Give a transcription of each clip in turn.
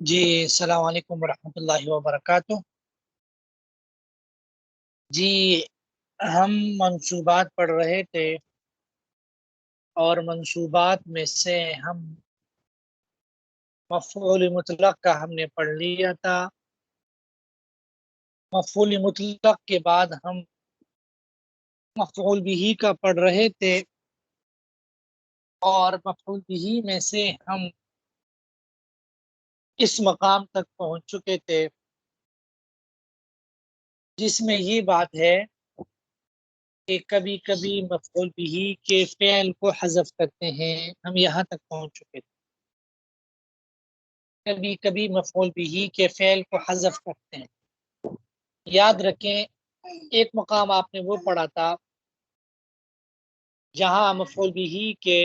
جی السلام علیکم ورحمۃ اللہ وبرکاتہ۔ جی ہم منصوبات پڑھ رہے تھے اور منصوبات میں سے ہم مفعول مطلق کا ہم نے پڑھ لیا تھا۔ مفعول مطلق کے بعد ہم مفعول بہ کا پڑھ رہے تھے اور مفعول بہ میں سے ہم اس مقام تک پہنچ چکے تھے جس میں یہ بات ہے کہ کبھی کبھی مفعول بہ کے فعل کو حذف کرتے ہیں۔ ہم یہاں تک پہنچ چکے تھے۔ کبھی کبھی مفعول بہ کے فعل کو حذف کرتے ہیں۔ یاد رکھیں ایک مقام آپ نے وہ پڑھا تھا جہاں مفعول بہ کے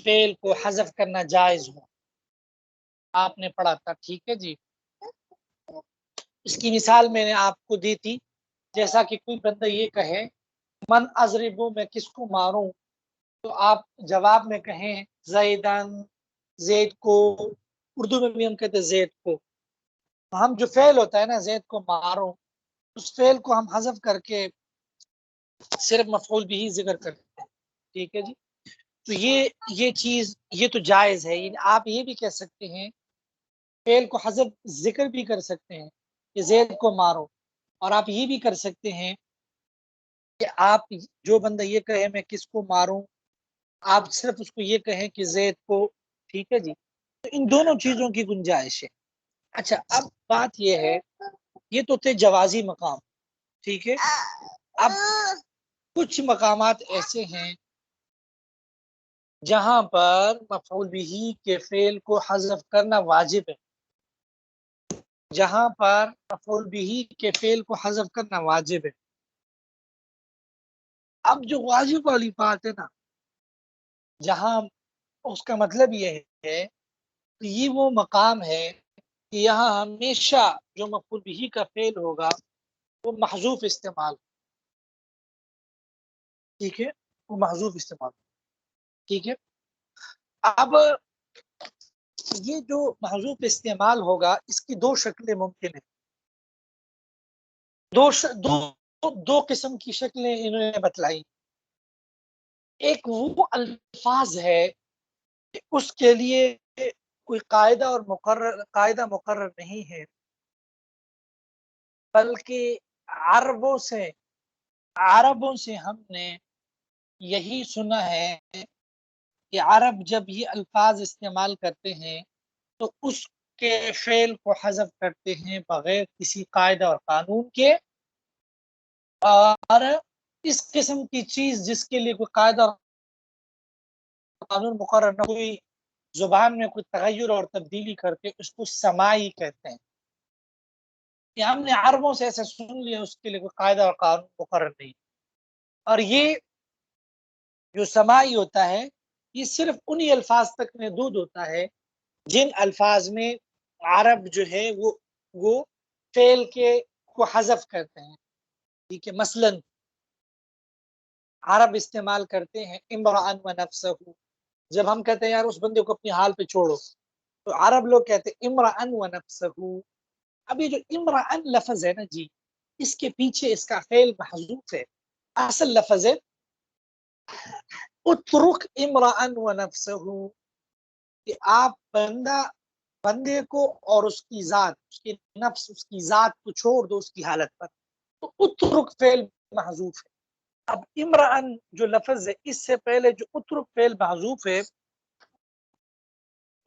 فعل کو حذف کرنا جائز ہو، آپ نے پڑھا تھا، ٹھیک ہے جی۔ اس کی مثال میں نے آپ کو دی تھی، جیسا کہ کوئی بندہ یہ کہے من اضربو، میں کس کو ماروں، تو آپ جواب میں کہیں زیدن، زید کو۔ اردو میں بھی ہم کہتے ہیں زید کو۔ ہم جو فعل ہوتا ہے نا زید کو مارو، اس فعل کو ہم حذف کر کے صرف مفعول بہ ذکر کرتے ہیں، ٹھیک ہے جی۔ تو یہ چیز یہ تو جائز ہے۔ آپ یہ بھی کہہ سکتے ہیں، فعل کو حذف ذکر بھی کر سکتے ہیں کہ زید کو مارو، اور آپ یہ بھی کر سکتے ہیں کہ آپ جو بندہ یہ کہے میں کس کو ماروں، آپ صرف اس کو یہ کہیں کہ زید کو، ٹھیک ہے جی۔ تو ان دونوں چیزوں کی گنجائش ہے۔ اچھا اب بات یہ ہے، یہ تو تھے جوازی مقام، ٹھیک ہے۔ اب کچھ مقامات ایسے ہیں جہاں پر مفعول بہ کے فعل کو حذف کرنا واجب ہے، جہاں پر مفعول بہ کے فعل کو حذف کرنا واجب ہے۔ اب جو واجب والی بات ہے نا، جہاں اس کا مطلب یہ ہے کہ یہ وہ مقام ہے کہ یہاں ہمیشہ جو مفعول بہ کا فعل ہوگا وہ محذوف استعمال، ٹھیک ہے، وہ محذوف استعمال، ٹھیک ہے۔ اب یہ جو محذوف استعمال ہوگا اس کی دو شکلیں ممکن ہیں، دو قسم کی شکلیں انہوں نے بتلائی۔ ایک وہ الفاظ ہے کہ اس کے لیے کوئی قاعدہ مقرر نہیں ہے، بلکہ عربوں سے ہم نے یہی سنا ہے کہ عرب جب یہ الفاظ استعمال کرتے ہیں تو اس کے فعل کو حذف کرتے ہیں بغیر کسی قاعدہ اور قانون کے، اور اس قسم کی چیز جس کے لیے کوئی قاعدہ اور قانون مقرر نہ، کوئی زبان میں کوئی تغیر اور تبدیلی کرتے، اس کو سماعی کہتے ہیں۔ کہ ہم نے عربوں سے ایسے سن لیا، اس کے لیے کوئی قاعدہ اور قانون مقرر نہیں۔ اور یہ جو سماعی ہوتا ہے یہ صرف انہی الفاظ تک محدود ہوتا ہے جن الفاظ میں عرب جو ہے وہ فعل کے کو حذف کرتے ہیں، ٹھیک ہے۔ مثلا عرب استعمال کرتے ہیں امرأن و نفسہ، جب ہم کہتے ہیں یار اس بندے کو اپنی حال پہ چھوڑو، تو عرب لوگ کہتے ہیں امرأن و نفسہ۔ اب یہ جو امرأن لفظ ہے نا جی، اس کے پیچھے اس کا فعل محذوف ہے۔ اصل لفظ ہے اترک امرأن و نفسہ، کہ آپ بندے کو اور اس کی ذات، اس کی نفس، اس کی ذات کو چھوڑ دو اس کی حالت پر، تو اترک فعل محذوف ہے۔ اب امرأن جو لفظ ہے اس سے پہلے جو اترک فعل محذوف ہے،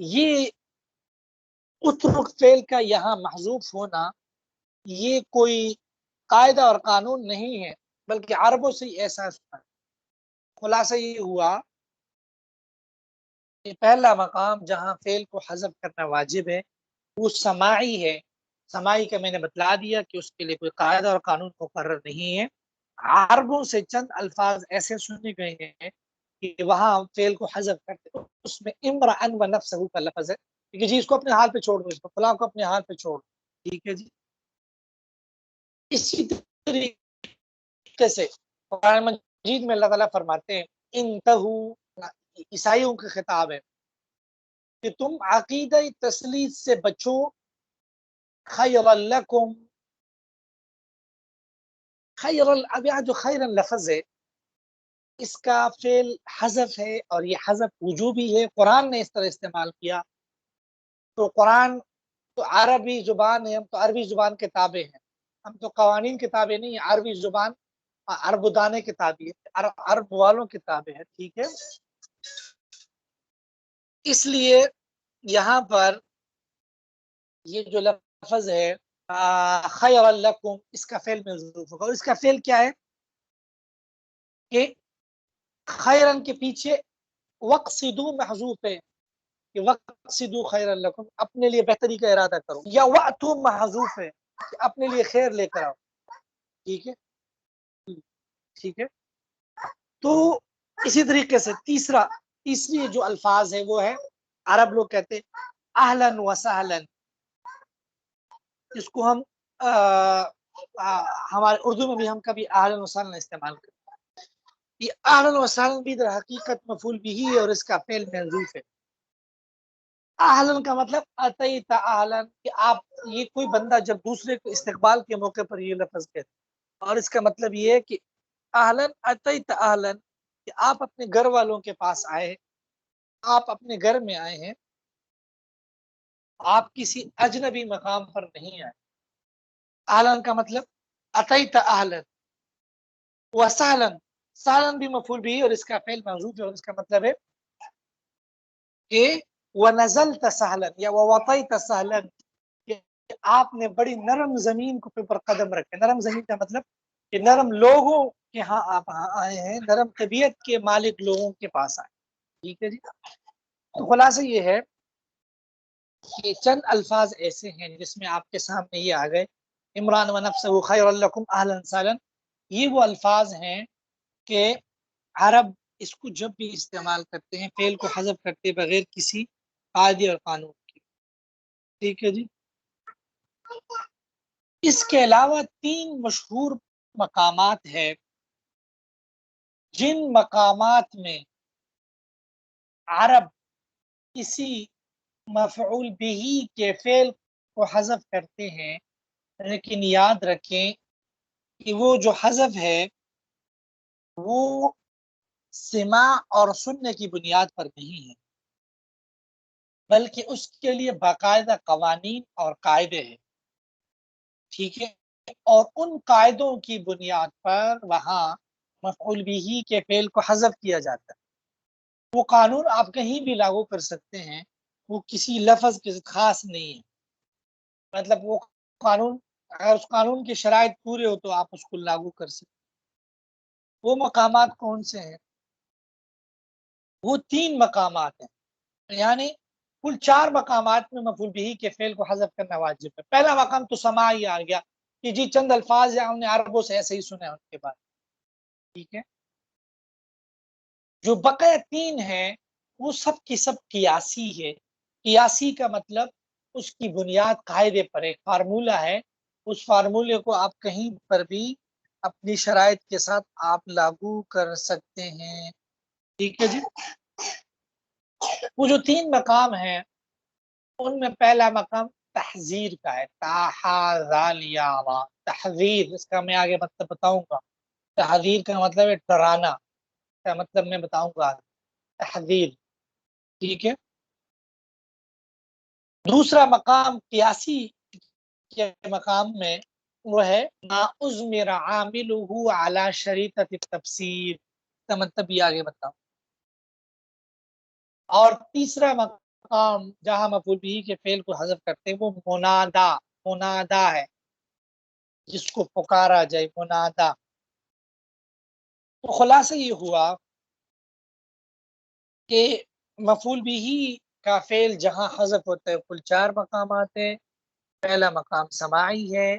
یہ اترک فعل کا یہاں محذوف ہونا یہ کوئی قاعدہ اور قانون نہیں ہے، بلکہ عربوں سے ہی ایسا سنا۔ خلاصہ یہ ہوا کہ پہلا مقام جہاں فعل کو حذف کرنا واجب ہے وہ سماعی ہے۔ سماعی کا میں نے بتلا دیا کہ اس کے لیے کوئی قاعدہ اور قانون مقرر نہیں ہے۔ عربوں سے چند الفاظ ایسے سنے گئے ہیں کہ وہاں فعل کو حذف کرتے، اس میں امرأن و نفسہ کا لفظ ہے کہ جی اس کو اپنے حال پہ چھوڑ دو، اس کو فلاں کو اپنے حال پہ چھوڑ دو، ٹھیک ہے جی۔ اسی طریقے سے قرآن مجید میں اللہ تعالیٰ فرماتے ہیں انتہو، عیسائیوں کا خطاب ہے، کہ تم عقیدہ تسلیت سے بچو، خیر لکم، خیر اب یہاں جو خیر لفظ ہے اس کا فعل حذف ہے، اور یہ حذف وجوبی ہے، قرآن نے اس طرح استعمال کیا. تو قرآن تو عربی زبان ہے، ہم تو عربی زبان کے تابع ہیں، ہم تو قوانین کے تابع نہیں ہیں، عربی زبان عرب دانے کے تابع ہے، عرب والوں کے تابع ہے. ٹھیک ہے، اس لیے یہاں پر یہ جو لفظ ہے خیر لکم، اس کا فعل محذوف ہوگا، اور اس کا فعل کیا ہے کہ خیرن کے پیچھے وقصدو محذوف ہے، کہ وقصدو خیر لکم، اپنے لیے بہتری کا ارادہ کرو، یا واتو محذوف ہے کہ اپنے لیے خیر لے کر آؤ. ٹھیک ہے، ٹھیک ہے. تو اسی طریقے سے تیسری جو الفاظ ہے وہ ہے، عرب لوگ کہتے ہیں اہلن و سہلن، اس کو ہم ہمارے اردو میں بھی ہم کبھی اہلن و سہلن استعمال کرتے ہیں. یہ اہلن و سہلن بھی در حقیقت مفعول بھی ہے اور اس کا فعل محذوف ہے. اہلن کا مطلب اتیت اہلن، کہ آپ، یہ کوئی بندہ جب دوسرے کو استقبال کے موقع پر یہ لفظ کہتے ہیں، اور اس کا مطلب یہ ہے کہ اہلن اتیت اہلن، کہ آپ اپنے گھر والوں کے پاس آئے، آپ اپنے گھر میں آئے ہیں، آپ کسی اجنبی مقام پر نہیں آئے. اہلن کا مطلب اتیت اہلن، وسہلن، سہلن بھی مفعول بھی اور اس کا فعل محذوف ہے، اور اس کا مطلب ہے کہ وَنَزَلْتَ سَهْلًا یا وَوَطَيْتَ سَهْلًا، کہ آپ نے بڑی نرم زمین کو پر قدم رکھے. نرم زمین کا مطلب کہ نرم لوگوں کے ہاں آپ آئے ہیں، نرم طبیعت کے مالک لوگوں کے پاس آئے. ٹھیک ہے جی. تو خلاصہ یہ ہے کہ چند الفاظ ایسے ہیں جس میں آپ کے سامنے یہ آ گئے، عمران ونفسہ خیر لکم اہلا سہلا. یہ وہ الفاظ ہیں کہ عرب اس کو جب بھی استعمال کرتے ہیں فعل کو حذف کرتے بغیر کسی قاعدے اور قانون کی. ٹھیک ہے جی. اس کے علاوہ 3 مشہور مقامات ہیں جن مقامات میں عرب کسی مفعول بھی کے فعل کو حذف کرتے ہیں، لیکن یاد رکھیں کہ وہ جو حذف ہے وہ سماع اور سننے کی بنیاد پر نہیں ہے، بلکہ اس کے لیے باقاعدہ قوانین اور قاعدے ہیں. ٹھیک ہے، اور ان قاعدوں کی بنیاد پر وہاں مفعول بھی کے فعل کو حذف کیا جاتا ہے. وہ قانون آپ کہیں بھی لاگو کر سکتے ہیں، وہ کسی لفظ کے خاص نہیں ہے. مطلب وہ قانون، اگر اس قانون کی شرائط پورے ہو تو آپ اس کو لاگو کر سکتے. وہ مقامات کون سے ہیں؟ وہ 3 مقامات ہیں، یعنی کل 4 مقامات میں مفعول بھی کے فعل کو حذف کرنا واجب ہے. پہلا مقام تو سماع ہی آ گیا کہ جی چند الفاظ یا ہم نے عربوں سے ایسے ہی سنے ان کے بعد. ٹھیک ہے، جو بقیہ 3 ہیں وہ سب کی سب قیاسی ہے. قیاسی کا مطلب اس کی بنیاد قاعدے پر ایک فارمولہ ہے، اس فارمولے کو آپ کہیں پر بھی اپنی شرائط کے ساتھ آپ لاگو کر سکتے ہیں. ٹھیک ہے جی. وہ جو 3 مقام ہیں ان میں پہلا مقام تحذیر کا ہے، تحذیر، اس کا میں آگے مطلب بتاؤں گا. تحذیر کا مطلب ہے ڈرانا، کا مطلب میں بتاؤں گا. تحذیر. ٹھیک ہے. دوسرا مقام قیاسی کے مقام میں وہ ہے ما اضمر عاملہ علی شریطۃ التفسیر، کا مطلب بھی آگے بتاؤں. اور تیسرا مقام جہاں مفعول بھی کے فعل کو حذف کرتے ہیں وہ منادا ہے، جس کو پکارا جائے، منادا. تو خلاصہ یہ ہوا کہ مفعول بھی کا فعل جہاں حذف ہوتا ہے کل 4 مقامات ہیں. پہلا مقام سماعی ہے،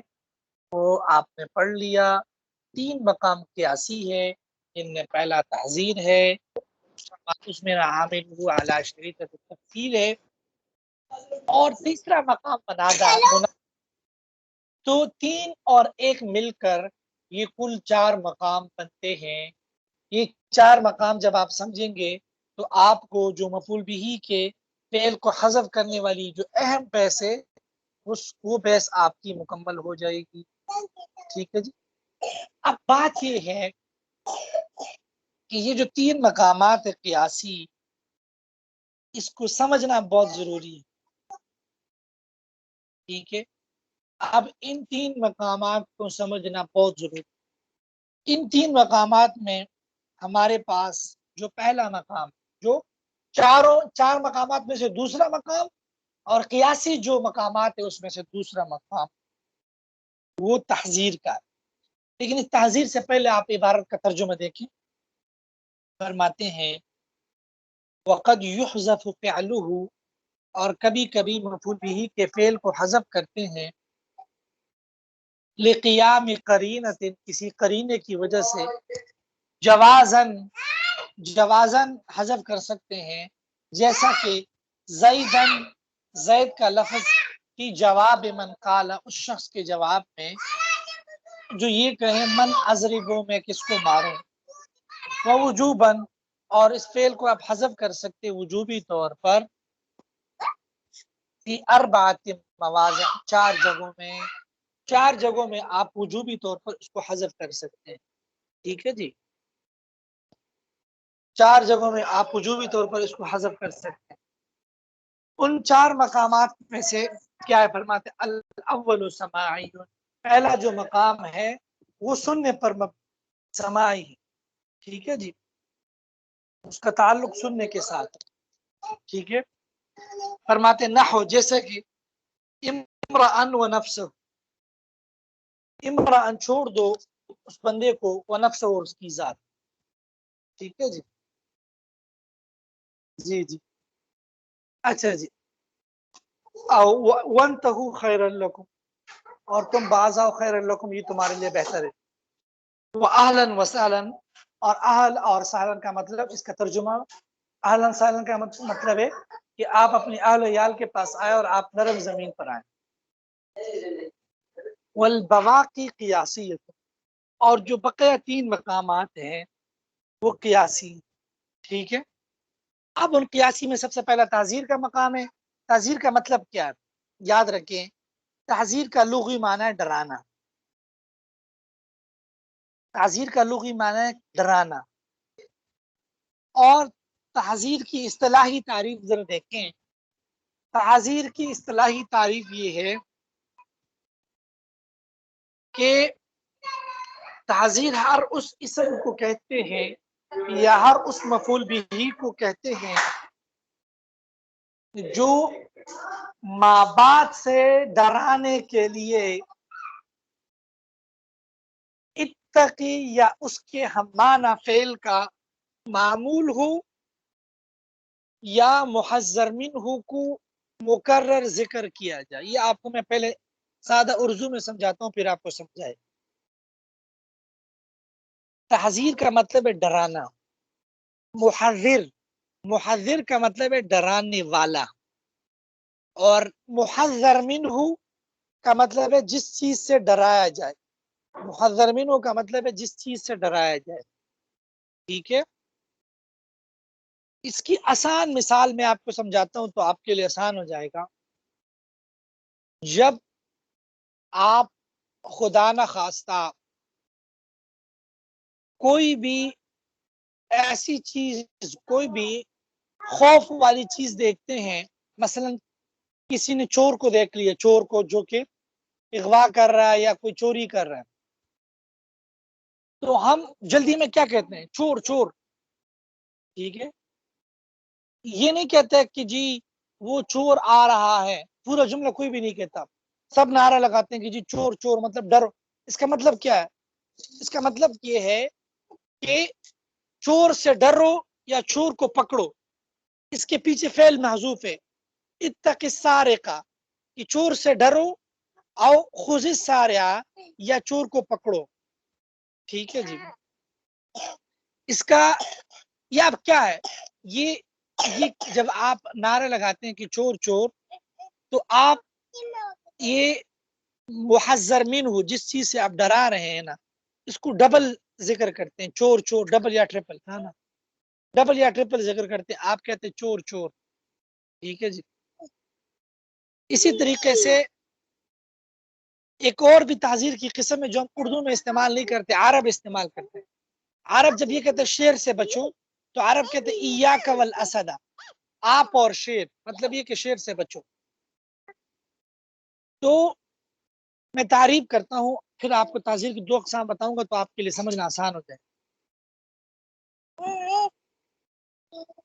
وہ آپ نے پڑھ لیا. 3 مقام قیاسی ہے، جن میں پہلا تحذیر ہے، اس میں عامل اعلی شریطۃ التفسیر ہے، اور تیسرا مقام منادا. تو 3 اور 1 مل کر یہ کل 4 مقام بنتے ہیں. یہ 4 مقام جب آپ سمجھیں گے تو آپ کو جو مفعول بھی کے فعل کو حذف کرنے والی جو اہم بحث ہے وہ بحث آپ کی مکمل ہو جائے گی. ٹھیک ہے جی. اب بات یہ ہے کہ یہ جو 3 مقامات ہے قیاسی، اس کو سمجھنا بہت ضروری ہے. ٹھیک ہے. اب ان 3 مقامات کو سمجھنا بہت ضروری. ان 3 مقامات میں ہمارے پاس جو پہلا مقام، جو 4 مقامات میں سے دوسرا مقام، اور قیاسی جو مقامات ہے اس میں سے دوسرا مقام، وہ تحذیر کا ہے. لیکن اس تحذیر سے پہلے آپ عبارت کا ترجمہ دیکھیں. فرماتے ہیں وقد يحذف فعله، اور کبھی کبھی مفعول به کے فعل کو حذف کرتے ہیں لقیام قرینۃ، کسی قرینے کی وجہ سے، جوازن حذف کر سکتے ہیں، جیسا کہ زیدن، زید کا لفظ کی جواب من قال، اس شخص کے جواب میں جو یہ کہیں من اضربو، میں کس کو ماروں. ووجوباً، اور اس فعل کو آپ حذف کر سکتے وجوبی طور پر فی اربعۃ مواضع، 4 جگہوں میں آپ وجوبی طور پر اس کو حذف کر سکتے ہیں. ٹھیک ہے جی. 4 جگہوں میں آپ وجوبی طور پر اس کو حذف کر سکتے ہیں. ان 4 مقامات میں سے کیا ہے؟ فرماتے الاول سماعی، پہلا جو مقام ہے وہ سننے پر سماعی ہے. ٹھیک ہے جی. اس کا تعلق سننے کے ساتھ. ٹھیک ہے. فرماتے نحو، جیسے کہ امرأن و نفس، امرأن چھوڑ دو اس بندے کو، و نفس اور اس کی ذات. ٹھیک ہے جی. جی جی. اچھا جی. وانتہو خیر لکم، اور تم باز آؤ خیر لکم، یہ تمہارے لیے بہتر ہے. وہ اہلن و سہلن، اور اہل اور سہلن کا مطلب، اس کا ترجمہ اہلن سہلن کا مطلب ہے کہ آپ اپنی اہل عیال کے پاس آئے اور آپ نرم زمین پر آئے. والبواقی قیاسیت، اور جو بقیہ 3 مقامات ہیں وہ قیاسی. ٹھیک ہے. اب ان قیاسی میں سب سے پہلا تعزیر کا مقام ہے. تعزیر کا مطلب کیا ہے؟ یاد رکھیں، تعزیر کا لغوی معنی ہے ڈرانا. تعزیر کا لغوی معنی ہے ڈرانا. اور تعزیر کی اصطلاحی تعریف ذرا دیکھیں. تعزیر کی اصطلاحی تعریف یہ ہے کہ تعزیر ہر اس اسم کو کہتے ہیں یا ہر اس مفعول بھی کو کہتے ہیں جو ما بعد سے ڈرانے کے لیے اتقی یا اس کے ہمانہ فعل کا معمول ہو یا محذر منہ کو مکرر ذکر کیا جائے. یہ آپ کو میں پہلے سادہ اردو میں سمجھاتا ہوں، پھر آپ کو سمجھائے. تحذیر کا مطلب ہے ڈرانا. محذر کا مطلب ہے ڈرانے والا. اور محذر منہ کا مطلب ہے جس چیز سے ڈرایا جائے. محذر منہ کا مطلب ہے جس چیز سے ڈرایا جائے. ٹھیک ہے. اس کی آسان مثال میں آپ کو سمجھاتا ہوں تو آپ کے لیے آسان ہو جائے گا. جب آپ خدا نہ خواستہ کوئی بھی ایسی چیز، کوئی بھی خوف والی چیز دیکھتے ہیں، مثلا کسی نے چور کو دیکھ لیا، چور کو جو کہ اغوا کر رہا ہے یا کوئی چوری کر رہا ہے، تو ہم جلدی میں کیا کہتے ہیں؟ چور چور. ٹھیک ہے. یہ نہیں کہتے کہ جی وہ چور آ رہا ہے. پورا جملہ کوئی بھی نہیں کہتا. سب نعرہ لگاتے ہیں کہ جی چور چور، مطلب ڈر. اس کا مطلب کیا ہے؟ اس کا مطلب یہ ہے کہ چور سے ڈرو یا چور کو پکڑو. اس کے پیچھے فعل محذوف ہے. اتق السارقہ، کہ چور سے ڈرو، او خذ السارقہ، یا چور کو پکڑو. ٹھیک ہے جی. اس کا یہ اب کیا ہے؟ یہ جب آپ نعرے لگاتے ہیں کہ چور چور، تو آپ یہ محذر منہ، جس چیز سے آپ ڈرا رہے ہیں نا، اس کو ڈبل ذکر کرتے ہیں. چور چور، ڈبل یا ٹرپل، نا ڈبل یا ٹرپل ذکر کرتے ہیں. آپ کہتے ہیں چور چور. ٹھیک ہے جی. اسی طریقے سے ایک اور بھی تعزیر کی قسم ہے جو ہم اردو میں استعمال نہیں کرتے، عرب استعمال کرتے ہیں. عرب جب یہ کہتے ہیں شیر سے بچو تو عرب کہتے ہیں ایاک والاسد، آپ اور شیر، مطلب یہ کہ شیر سے بچو. تو میں تعریف کرتا ہوں، پھر آپ کو تعزیر کی 2 اقسام بتاؤں گا تو آپ کے لیے سمجھنا آسان ہو جائے.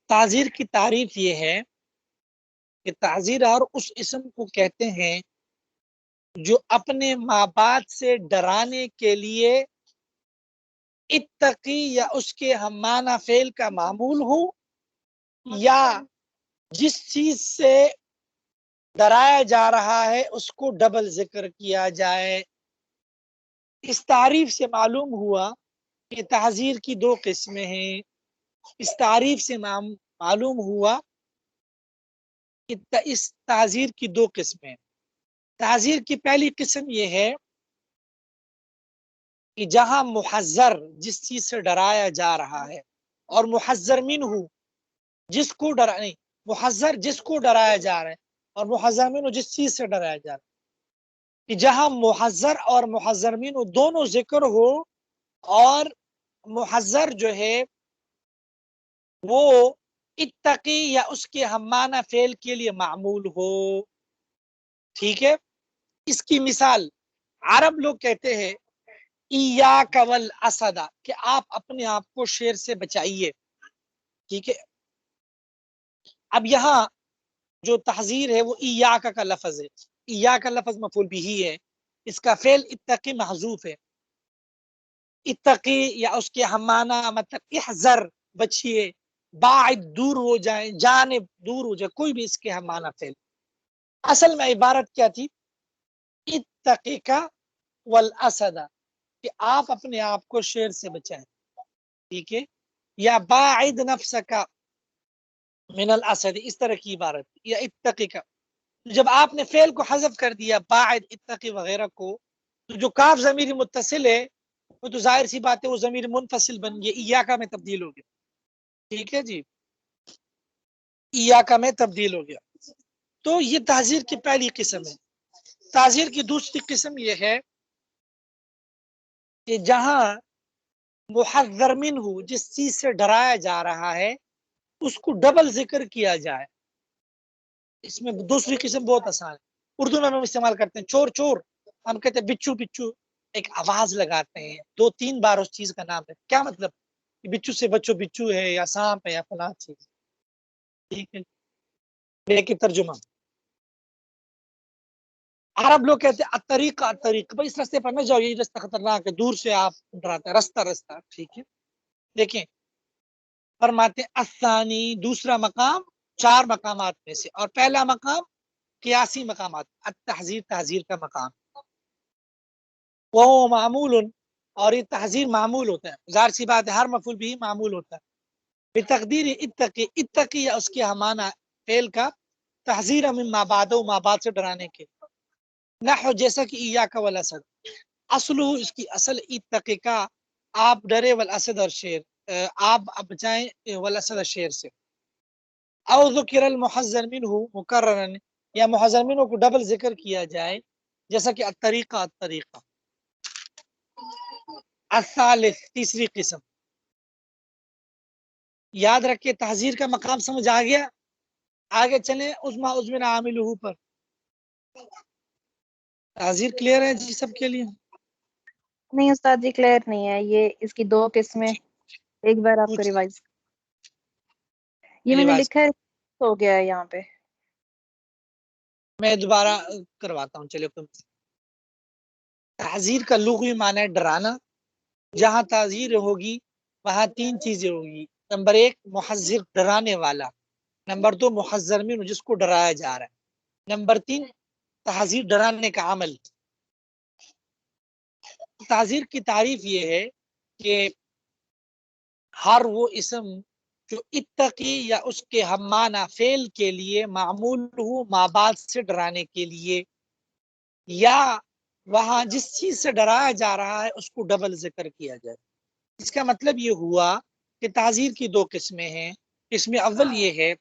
تعزیر کی تعریف یہ ہے کہ تعزیر اور اس اسم کو کہتے ہیں جو اپنے ماں باپ سے ڈرانے کے لیے اتقی یا اس کے ہم معنی فعل کا معمول ہو، یا جس چیز سے ڈرایا جا رہا ہے اس کو ڈبل ذکر کیا جائے. اس تعریف سے معلوم ہوا کہ تعزیر کی 2 قسمیں ہیں. اس تعریف سے معلوم ہوا کہ اس تعزیر کی 2 قسمیں. تعزیر کی پہلی قسم یہ ہے کہ جہاں محذر جس چیز سے ڈرایا جا رہا ہے اور محذر منہ جس کو نہیں، محذر جس کو ڈرایا جا رہا ہے اور محذر منہ جس چیز سے ڈرایا جا رہا ہے، کہ جہاں محذر اور محذر منہ دونوں ذکر ہو اور محذر جو ہے وہ اتقی یا اس کے ہم معنی فعل کے لیے معمول ہو. ٹھیک ہے. اس کی مثال عرب لوگ کہتے ہیں ایاک والاسد، کہ آپ اپنے آپ کو شیر سے بچائیے. ٹھیک ہے. اب یہاں جو تحذیر ہے وہ ایاک کا لفظ ہے. ایاک کا لفظ مفعول بھی ہے، اس کا فعل اتقی محذوف ہے. اتقی یا اس کے ہم معنی مطلب احذر بچیے، باعد دور ہو جائیں، جانب دور ہو جائے، کوئی بھی اس کے ہم معنی فعل. اصل میں عبارت کیا تھی؟ اتقیک والاسد، کہ آپ اپنے آپ کو شیر سے بچائیں. ٹھیک ہے. یا باعد نفسک من الاسد، اس طرح کی عبارت. یا اتقیک، جب آپ نے فعل کو حذف کر دیا باعد اتقی وغیرہ کو، تو جو کاف ضمیر متصل ہے وہ تو ظاہر سی بات ہے وہ ضمیر منفصل بن گیا، ایاکا میں تبدیل ہو گیا. ٹھیک ہے جی، ایاکا میں تبدیل ہو گیا. تو یہ تعزیر کی پہلی قسم ہے. تعزیر کی دوسری قسم یہ ہے کہ جہاں محذر منہ جس چیز سے ڈرایا جا رہا ہے اس کو ڈبل ذکر کیا جائے. اس میں دوسری قسم بہت آسان ہے. اردو میں ہم استعمال کرتے ہیں چور چور، ہم کہتے ہیں بچو بچو، ایک آواز لگاتے ہیں 2-3 بار اس چیز کا نام ہے. کیا مطلب؟ بچو سے بچو، بچو ہے یا سانپ ہے یا فلاں چیز. ٹھیک ہے. لیکن ترجمہ عرب لوگ کہتے ہیں الطریقہ الطریق، بھائی اس راستے پر نہ جاؤ، یہ راستہ خطرناک ہے، دور سے آپ ڈراتے ہیں، رستہ رستہ. ٹھیک ہے. دیکھیں فرماتے ہیں الثانی، دوسرا مقام 4 مقامات میں سے، اور پہلا مقام قیاسی مقامات، التحذیر تحذیر کا مقام. وہ معمول، اور یہ تحذیر معمول ہوتا ہے. ظاہر سی بات ہے ہر مفعول بھی معمول ہوتا ہے. بتقدیر اتقی، اتقی یا اس کے ہمانہ فعل کا، تحذیر من ما بعد، ما بعد سے ڈرانے کے. نحو جیسا کہ ایاک والاسد، اصل اس کی اصل اتقی کا، آپ ڈرے والاسد اور شیر، آپ بچائیں والاسد شیر سے. او ذکر المحذر منہ مکررا، یا محذر منہ کو ڈبل ذکر کیا جائے جیسا کہ الطریقہ الطریقہ. الثالث، تیسری قسم. یاد رکھیں تحذیر کا مقام سمجھ آ گیا. آگے چلیں عظما عظمن عاملہ پر. تحذیر کلیئر ہے جی سب کے لیے؟ نہیں استاد جی کلیئر نہیں ہے. یہ اس کی 2 قسمیں ایک بار آپ کو ریوائز. یہ میں نے لکھا ہے ہو گیا ہے یہاں پہ. میں دوبارہ کرواتا ہوں. چلے تحذیر کا لغوی معنی ہے ڈرانا. جہاں تعزیر ہوگی وہاں 3 چیزیں ہوگی. نمبر 1 محذر ڈرانے والا، نمبر 2 محذر منہ جس کو ڈرایا جا رہا ہے، نمبر 3 تحذیر ڈرانے کا عمل. تعزیر کی تعریف یہ ہے کہ ہر وہ اسم جو اتقی یا اس کے ہم معنی فعل کے لیے معمول ہو ما بعد سے ڈرانے کے لیے، یا وہاں جس چیز سے ڈرایا جا رہا ہے اس کو ڈبل ذکر کیا جائے. اس کا مطلب یہ ہوا کہ تعزیر کی 2 قسمیں ہیں. قسم اول یہ ہے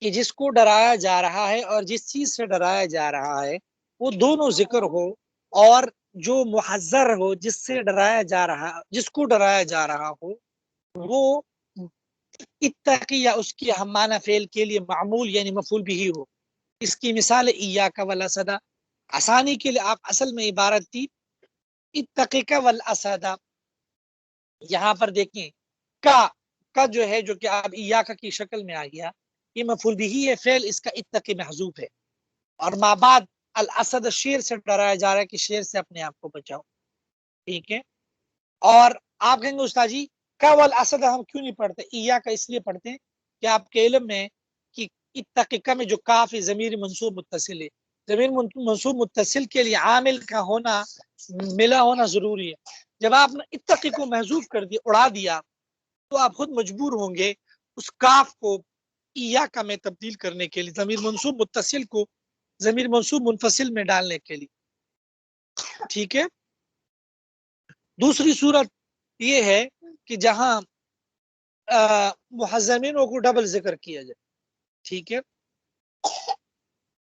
کہ جس کو ڈرایا جا رہا ہے اور جس چیز سے ڈرایا جا رہا ہے وہ دونوں ذکر ہو، اور جو محذر ہو جس سے ڈرایا جا رہا، جس کو ڈرایا جا رہا ہو وہ اتقی یا اس کی ہم معنی فعل کے لیے معمول یعنی مفعول بھی ہو۔ اس کی مثال ایاک والاسد، آسانی کے لیے آپ اصل میں عبارت تھی اتقیک والاسد۔ یہاں پر دیکھیں کا جو ہے جو کہ آپ ایاک کی شکل میں آ گیا، یہ مفعول بھی ہے، فعل اس کا اتقی محذوف ہے، اور ما بعد الاسد شیر سے ڈرایا جا رہا ہے کہ شیر سے اپنے آپ کو بچاؤ، ٹھیک ہے۔ اور آپ کہیں گے استاد جی کا والاسد ہم کیوں نہیں پڑھتے؟ ایاک اس لیے پڑھتے ہیں کہ آپ کے علم میں کہ اتقیکہ میں جو کاف ضمیر منصوب متصل ہے، ضمیر منصوب متصل کے لیے عامل کا ہونا ملا ہونا ضروری ہے۔ جب آپ نے اتقی کو محذوف کر دیا، اڑا دیا، تو آپ خود مجبور ہوں گے اس کاف کو ایاک میں تبدیل کرنے کے لیے، ضمیر منصوب متصل کو ضمیر منصوب منفصل میں ڈالنے کے لیے، ٹھیک ہے۔ دوسری صورت یہ ہے کہ جہاں محزمینوں کو ڈبل ذکر کیا جائے، ٹھیک ہے،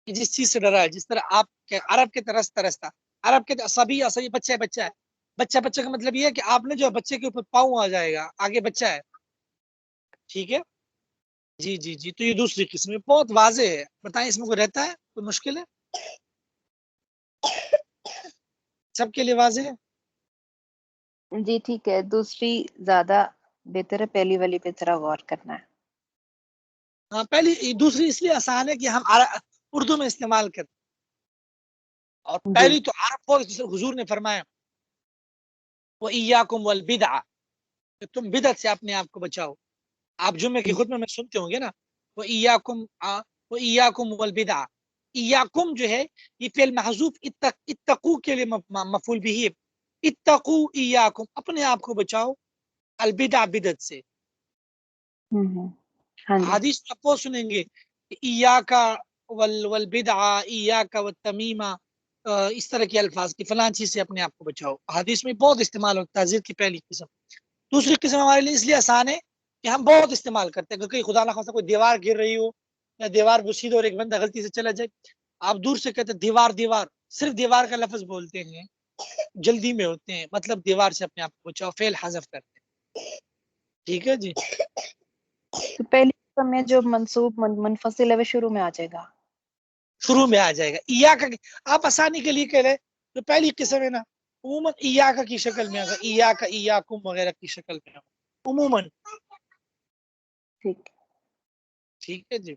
جس چیز سے ڈرا ہے، جس طرح آپ کے عرب کے ترستا، عرب کے سبھی بچہ ہے، بچہ ہے، بچہ کا مطلب یہ ہے کہ آپ نے جو بچے کے اوپر پاؤں آ جائے گا، آگے بچہ ہے، ٹھیک ہے، جی جی جی۔ تو یہ دوسری قسم ہے، بہت واضح ہے، بتائیں اس میں کوئی رہتا ہے، کوئی مشکل ہے؟ سب کے لیے واضح ہے؟ جی ٹھیک ہے، دوسری زیادہ بہتر ہے، پہلی والی پہ ذرا غور کرنا ہے۔ ہاں پہلی، دوسری اس لیے آسان ہے کہ ہم اردو میں استعمال کرتے، اور جی پہلی تو عرب کو حضور نے فرمایا وَإِيَّاكُمْ وَالْبِدْعَ، کہ تم بدعت سے اپنے آپ کو بچاؤ۔ آپ جمعے کے خطبے میں سنتے ہوں گے نا، وَإِيَّاكُمْ وَالْبِدْعَ، ایاکم جو ہے یہ فعل محذوف اتقو کے لیے مفعول بھی ہے، اتقو ایاکم، اپنے آپ کو بچاؤ، البدع بدعت سے۔ ہاں جی حدیث آپ کو سنیں گے ایاک والبدع، ایاک والتمیمہ، اس طرح کے الفاظ کی فلان چیز سے اپنے آپ کو بچاؤ، حدیث میں بہت استعمال ہوتا ہے، تعزیر کی پہلی قسم۔ دوسری قسم ہمارے لیے اس لیے آسان ہے کہ ہم بہت استعمال کرتے ہیں، اگر کہیں خدا نخواستہ کوئی دیوار گر رہی ہو یا دیوار بسید اور ایک بندہ غلطی سے چلا جائے، آپ دور سے کہتے ہیں دیوار دیوار، صرف دیوار کا لفظ بولتے ہیں، جلدی میں ہوتے ہیں، مطلب دیوار سے اپنے آپ کو بچاؤ، فعل حذف کرتے ہیں، ٹھیک ہے جی۔ تو پہلی قسم میں جو منصوب منفصل ہے وہ شروع میں آ جائے گا، شروع میں آ جائے گا ایاک، آپ آسانی کے لیے کہہ رہے جو پہلی قسم ہے نا عموماً ایاک کی شکل میں ہوگا، ایاک ایاکم وغیرہ کی شکل میں ہوگا عموماً، ٹھیک۔ ٹھیک ہے جی۔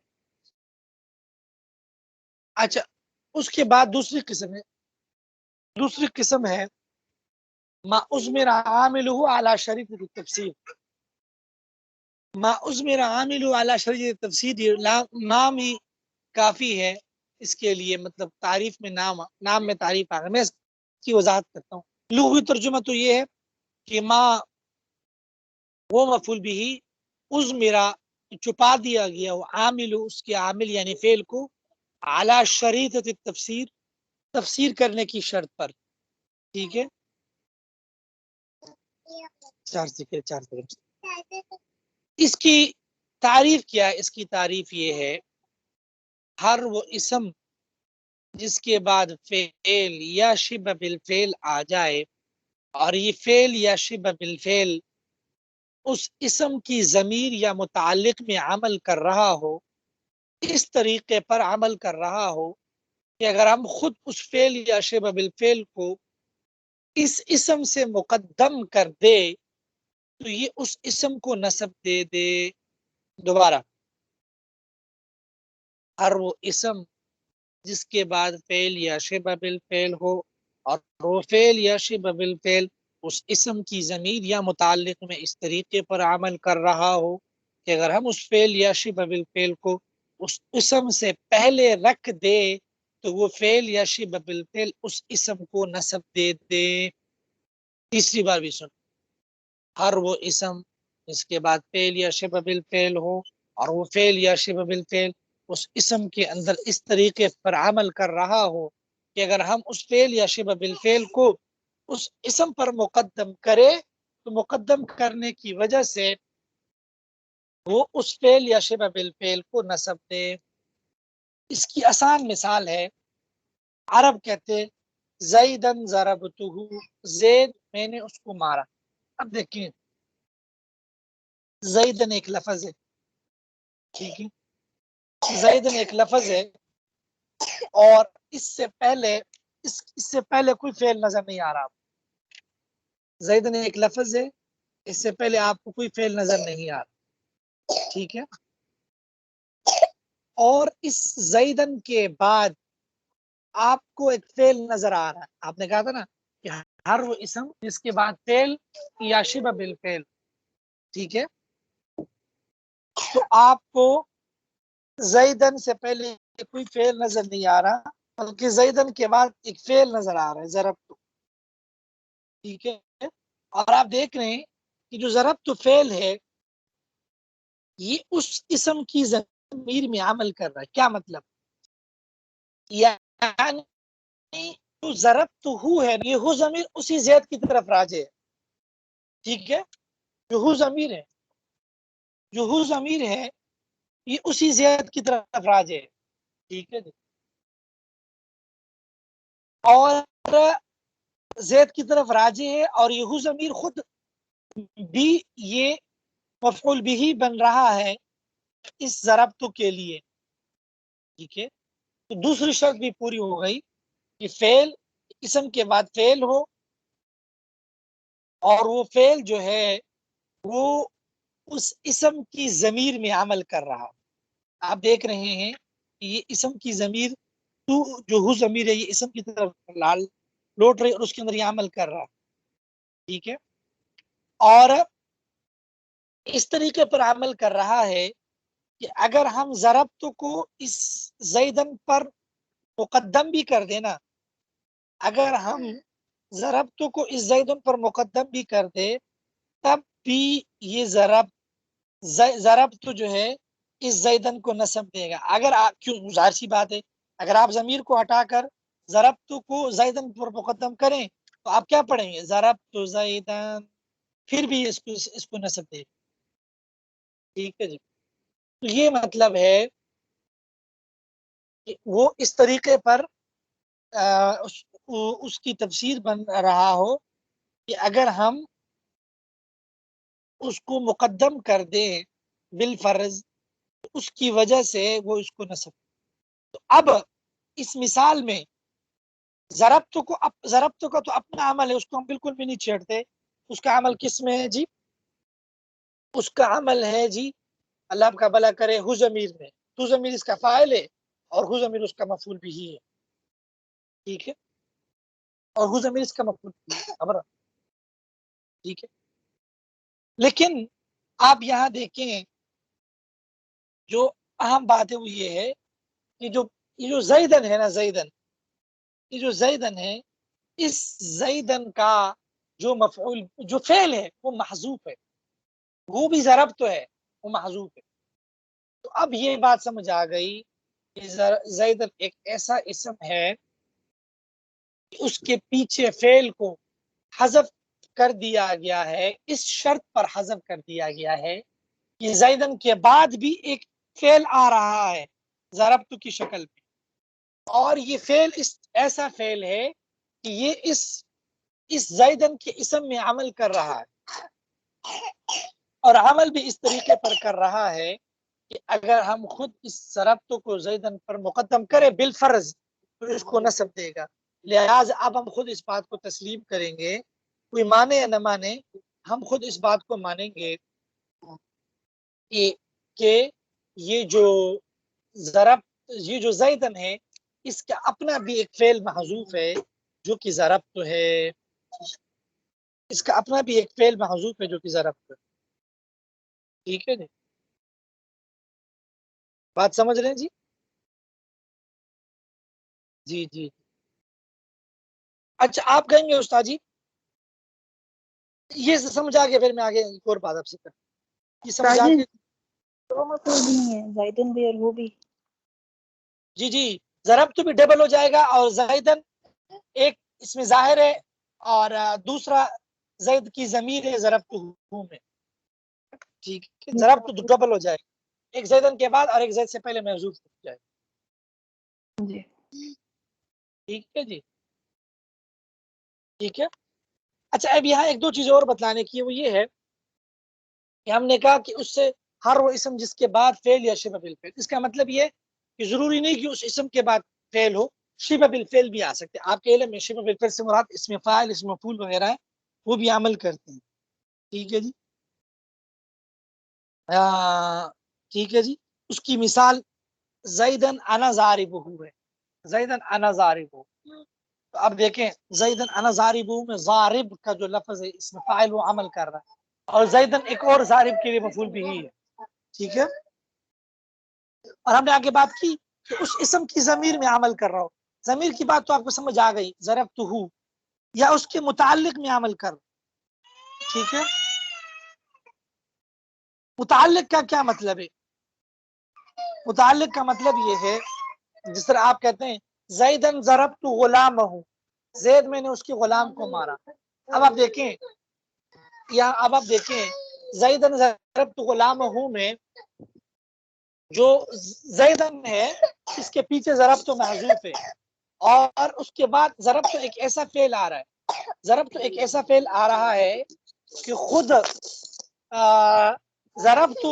اچھا اس کے بعد دوسری قسم ہے ما اضمر عاملہ علی شریط التفسیر، ما اضمر عاملہ علی شریط التفسیر، نام ہی کافی ہے اس کے لیے، مطلب تعریف میں نام میں تعریف آ گیا، میں اس کی وضاحت کرتا ہوں۔ لغوی ترجمہ تو یہ ہے کہ ما وہ مفعول بھی اضمرا چھپا دیا گیا، وہ عامل اس کے عامل یعنی فعل کو اعلی شریطۃ التفسیر، تفسیر کرنے کی شرط پر، ٹھیک ہے۔ 4 سیکنڈ۔ اس کی تعریف کیا ہے؟ اس کی تعریف یہ ہے ہر وہ اسم جس کے بعد فعل یا شبہ بالفعل آ جائے، اور یہ فعل یا شبہ بالفعل اس اسم کی ضمیر یا متعلق میں عمل کر رہا ہو، اس طریقے پر عمل کر رہا ہو کہ اگر ہم خود اس فعل یا شبہ بالفعل کو اس اسم سے مقدم کر دے تو یہ اس اسم کو نسب دے دے۔ دوبارہ، ہر وہ اسم جس کے بعد فعل یا شبہ بالفعل ہو اور وہ فعل یا شبہ بالفعل اس اسم کی ضمیر یا متعلق میں اس طریقے پر عمل کر رہا ہو کہ اگر ہم اس فعل یا شبہ بالفعل کو اس اسم سے پہلے رکھ دے تو وہ فعل یا شبہ بالفعل اس اسم کو نسب دے دے۔ تیسری بار بھی سن، ہر وہ اسم جس کے بعد فعل یا شبہ بالفعل ہو اور وہ فعل یا شبہ بالفعل اس اسم کے اندر اس طریقے پر عمل کر رہا ہو کہ اگر ہم اس فعل یا شبہ بالفعل کو اس اسم پر مقدم کرے تو مقدم کرنے کی وجہ سے وہ اس فعل یا شبہ بالفعل کو نصب دے. اس کی آسان مثال ہے، عرب کہتے زیدن ضربتہ، زید میں نے اس کو مارا. اب دیکھیں زیدن ایک لفظ ہے، ٹھیک ہے، زیدن ایک لفظ ہے اور اس سے پہلے کوئی فعل نظر نہیں آ رہا. زیدن ایک لفظ ہے، اس سے پہلے آپ کو کوئی فعل نظر نہیں آ رہا، ٹھیک ہے. اور اس زیدن کے بعد آپ کو ایک فعل نظر آ رہا ہے. آپ نے کہا تھا نا کہ ہر وہ اسم جس کے بعد فعل یا شبہ بالفعل، ٹھیک ہے، تو آپ کو زیدن سے پہلے کوئی فعل نظر نہیں آ رہا، بلکہ زیدن کے بعد ایک فعل نظر آ رہا ہے، ضربت، ٹھیک ہے. اور آپ دیکھ رہے ہیں کہ جو ضربت فعل ہے یہ اس اسم کی ضمیر میں عمل کر رہا ہے. کیا مطلب؟ یعنی جو ضربت ہو ہے یہ ہو ضمیر اسی زید کی طرف راجع ہے، ٹھیک ہے. جو ہو ضمیر ہے، جو ہو ضمیر ہے یہ اسی زید کی طرف راجع ہے، ٹھیک ہے. اور زید کی طرف راجع ہے اور یہ ہو ضمیر خود بھی یہ مفعول بھی بن رہا ہے اس ضربت کے لیے، ٹھیک ہے. تو دوسری شرط بھی پوری ہو گئی کہ فعل اسم کے بعد فعل ہو اور وہ فعل جو ہے وہ اس اسم کی ضمیر میں عمل کر رہا. آپ دیکھ رہے ہیں کہ یہ اسم کی ضمیر تو جو ہو ضمیر ہے یہ اسم کی طرف لوٹ رہی اور اس کے اندر یہ عمل کر رہا، ٹھیک ہے. اور اس طریقے پر عمل کر رہا ہے کہ اگر ہم ضربت کو اس زیدن پر مقدم بھی کر دینا، اگر ہم ضربت کو اس زیدن پر مقدم بھی کر دے تب بھی یہ ضربت جو ہے اس زیدن کو نصب دے گا. اگر آپ، کیوں، ظاہر سی بات ہے اگر آپ ضمیر کو ہٹا کر ضربت کو زیدن پر مقدم کریں تو آپ کیا پڑھیں گے؟ ضربت زیدن، پھر بھی اس کو نصب دے گا، ٹھیک ہے جی. تو یہ مطلب ہے کہ وہ اس طریقے پر اس کی تفسیر بن رہا ہو کہ اگر ہم اس کو مقدم کر دیں بالفرض اس کی وجہ سے وہ اس کو نصب. تو اب اس مثال میں ضربت کا تو اپنا عمل ہے، اس کو ہم بالکل بھی نہیں چھیڑتے. اس کا عمل کس میں ہے جی؟ اس کا عمل ہے جی، اللہ آپ کا بھلا کرے، ہو ضمیر میں. تو ضمیر اس کا فاعل ہے اور ہو ضمیر اس کا مفعول بھی ہے، ٹھیک ہے. اور ہو ضمیر اس کا مفعول بھی ہے، خبر، ٹھیک ہے. لیکن آپ یہاں دیکھیں جو اہم بات ہے وہ یہ ہے کہ یہ جو زیدن ہے نا، یہ جو زیدن ہے، اس زیدن کا جو مفعول جو فعل ہے وہ محذوف ہے، وہ بھی ضرب تو ہے، وہ محذوف ہے. تو اب یہ بات سمجھ آ گئی کہ زیدن ایک ایسا اسم ہے کہ اس کے پیچھے فعل کو حذف کر دیا گیا ہے، اس شرط پر حذف کر دیا گیا ہے کہ زیدن کے بعد بھی ایک فعل آ رہا ہے ضربت کی شکل میں، اور یہ فعل ایسا فعل ہے کہ یہ اس زیدن کے اسم میں عمل کر رہا ہے، اور عمل بھی اس طریقے پر کر رہا ہے کہ اگر ہم خود اس ضربت کو زیدن پر مقدم کریں بالفرض تو اس کو نصب دے گا. لہذا اب ہم خود اس بات کو تسلیم کریں گے، کوئی مانے یا نہ مانے، ہم خود اس بات کو مانیں گے کہ یہ جو زیدن ہے اس کا اپنا بھی ایک فعل محذوف ہے جو کہ ضربت ہے، اس کا اپنا بھی ایک فعل محذوف ہے جو کہ ضربت ہے، ٹھیک ہے جی. بات سمجھ رہے ہیں جی؟ جی جی. اچھا آپ کہیں گے استاد جی یہ سمجھ آ گیا، پھر میں آگے ایک اور بات آپ سے کروں، یہ سمجھ آ گیا؟ دو مفعول بھی ہیں، زیدن بھی اور وہ بھی. جی جی، ضربت بھی ڈبل ہو جائے گا اور زیدن ایک اس میں ظاہر ہے اور دوسرا زید کی ضمیر ہے ضربت میں، ٹھیک ہے، ضرب تو ڈبل ہو جائے، ایک زیدن کے بعد اور ایک زید سے پہلے محذوف ہو جائے. جی ٹھیک ہے جی، ٹھیک ہے. اچھا اب یہاں ایک دو چیزیں اور بتلانے کی، وہ یہ ہے کہ ہم نے کہا کہ اس سے ہر وہ اسم جس کے بعد فعل یا شبہ بالفعل، اس کا مطلب یہ کہ ضروری نہیں کہ اس اسم کے بعد فعل ہو، شبہ بالفعل بھی آ سکتے. آپ کے علم میں شبہ بالفعل سے مراد اسم فاعل، اسم مفعول وغیرہ ہے، وہ بھی عمل کرتے ہیں. ٹھیک ہے جی، ٹھیک ہے جی. اس کی مثال زیدن انا ضاربہ ہے، زیدن انا ضاربہ. تو اب دیکھیں زیدن انا ضاربہ میں ضارب کا جو لفظ ہے اسم فاعل وہ عمل کر رہا ہے، اور زیدن ایک اور ضارب کے لیے مفعول بھی ہی ہے. ٹھیک ہے، اور ہم نے آگے بات کی کہ اس اسم کی ضمیر میں عمل کر رہا ہو. ضمیر کی بات تو آپ کو سمجھ آ گئی، ضربتہ، یا اس کے متعلق میں عمل کر. ٹھیک ہے، متعلق کا کیا مطلب ہے؟ متعلق کا مطلب یہ ہے جس طرح آپ کہتے ہیں زیدن ضربت غلامہ، زید میں نے اس کے غلام کو مارا. اب آپ دیکھیں زیدن ضربت غلامہ میں جو زیدن ہے اس کے پیچھے ضرب تو محذوف ہے، اور اس کے بعد ضرب تو ایک ایسا فعل آ رہا ہے، ضرب تو ایک ایسا فعل آ رہا ہے کہ خود ضرب تو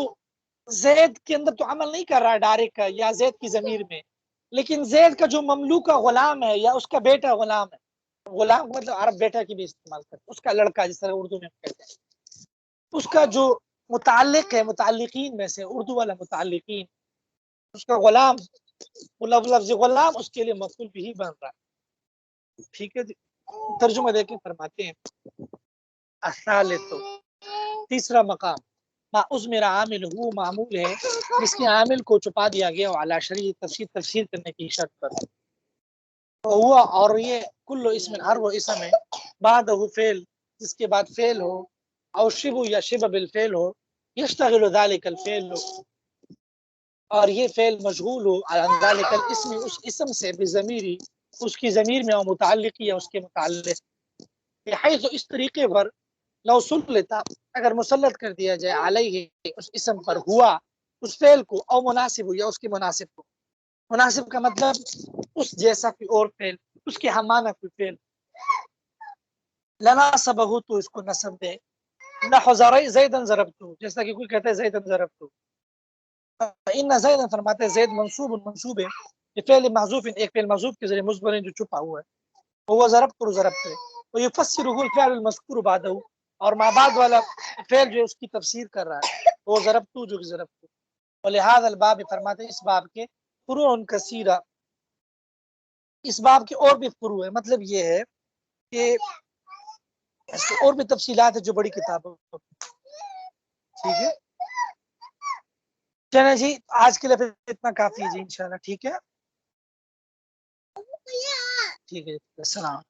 زید کے اندر تو عمل نہیں کر رہا ہے ڈائریکٹ یا زید کی ضمیر میں، لیکن زید کا جو مملوک کا غلام ہے یا اس کا بیٹا غلام ہے، غلام مطلب عرب بیٹا کی بھی استعمال کرتے ہیں، اس کا لڑکا جس طرح اردو میں کہتے ہیں، اس کا جو متعلق ہے متعلقین میں سے اردو والا متعلقین، اس کا غلام، لفظ غلام اس کے لیے مفعول بھی بن رہا ہے. ٹھیک ہے جی، ترجمہ دیکھیں، فرماتے ہیں الثالث، تیسرا مقام، ما عزمر عامل ہو معمول ہے جس کے عامل کو چھپا دیا گیا علی شرعی تفسیر کرنے کی شرط پر. ہوا، اور یہ کل اسم، ہر وہ اسم ہے بعد فعل جس کے بعد فعل ہو، او شبہ یا شبہ بالفعل ہو، یشتغل ذلك الفعل، اور یہ فعل مشغول ہو عن ذلك الاسم، اس اسم سے، بضمیری، اس کی ضمیر میں، اور متعلق یا اس کے متعلق، بحیث اس طریقے پر لو سلطا، اگر مسلط کر دیا جائے علیہ اس اسم پر، ہوا اس فعل کو، او مناسب ہو یا اس کے مناسب کو. مناسب کا مطلب اس جیسا کوئی اور فعل، اس کے ہمانہ کوئی فعل. لنا سبہ، تو اس کو نصب دے. نحو زیدن ضربتہ، جیسا کہ کوئی کہتا ہے زیدن ضربتہ. ان زیدن فرماتے ہیں زید منصوب ہے، یہ فعل محذوف، ایک فعل محذوف کے ذریعے مصبر جو چھپا ہوا ہے، وہ ضربت ضربت ہے. ويفسره الفعل المذكور بعده، اور ما بعد والا فعل جو اس کی تفسیر کر رہا ہے وہ ضربتو جو ضربتو. ولهذا الباب، فرماتے ہیں اس باب کے فروع کثیرہ، اس باب کے اور بھی فروع ہے، مطلب یہ ہے کہ اس کے اور بھی تفصیلات ہے جو بڑی کتابوں. ٹھیک ہے، چلیں جی آج کے لیے اتنا کافی ہے جی، انشاءاللہ. ٹھیک ہے، ٹھیک ہے، السلام.